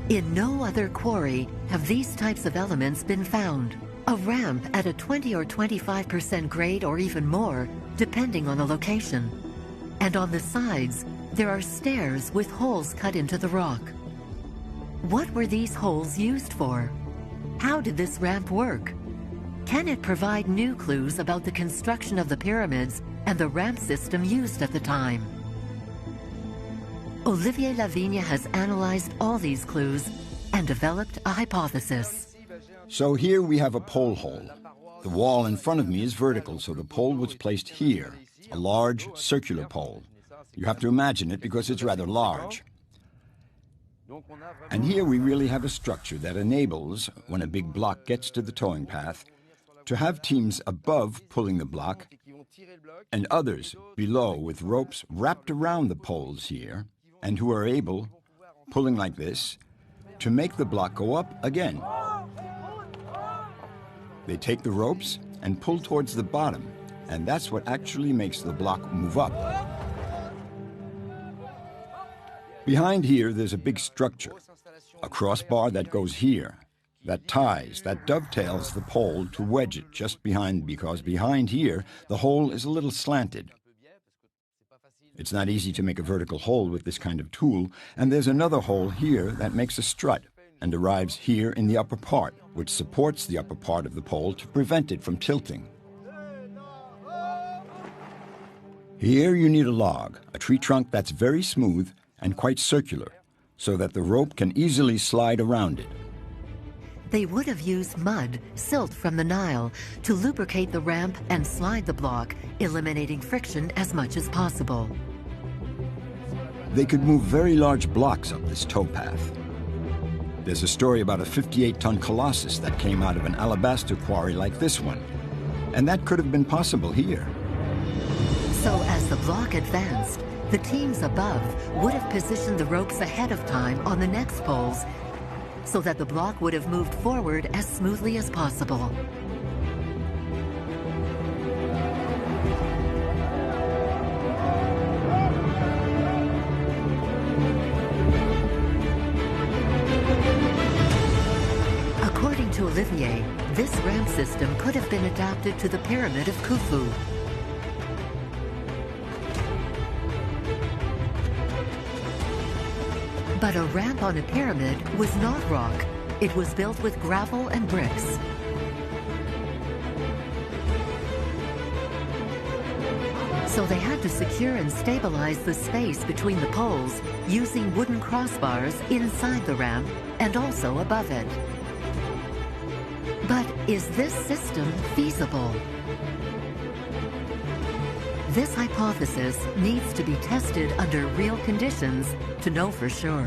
In no other quarry have these types of elements been found. A ramp at a 20 or 25% grade or even more, depending on the location. And on the sides, there are stairs with holes cut into the rock. What were these holes used for? How did this ramp work? Can it provide new clues about the construction of the pyramids and the ramp system used at the time? Olivier Lavigne has analyzed all these clues and developed a hypothesis. So here we have a pole hole. The wall in front of me is vertical, so the pole was placed here, a large circular pole. You have to imagine it because it's rather large. And here we really have a structure that enables, when a big block gets to the towing path, to have teams above pulling the block and others below with ropes wrapped around the poles here, and who are able, pulling like this, to make the block go up again. They take the ropes and pull towards the bottom, and that's what actually makes the block move up. Behind here, there's a big structure, a crossbar that goes here, that ties, that dovetails the pole to wedge it just behind, because behind here, the hole is a little slanted. It's not easy to make a vertical hole with this kind of tool, and there's another hole here that makes a strut and arrives here in the upper part, which supports the upper part of the pole to prevent it from tilting. Here you need a log, a tree trunk that's very smooth and quite circular, so that the rope can easily slide around it. They would have used mud, silt from the Nile, to lubricate the ramp and slide the block, eliminating friction as much as possible. They could move very large blocks up this towpath. There's a story about a 58-ton colossus that came out of an alabaster quarry like this one, and that could have been possible here. So as the block advanced, the teams above would have positioned the ropes ahead of time on the next poles, so that the block would have moved forward as smoothly as possible. According to Olivier, this ramp system could have been adapted to the pyramid of Khufu. But a ramp on a pyramid was not rock. It was built with gravel and bricks. So they had to secure and stabilize the space between the poles using wooden crossbars inside the ramp and also above it. But is this system feasible? This hypothesis needs to be tested under real conditions to know for sure.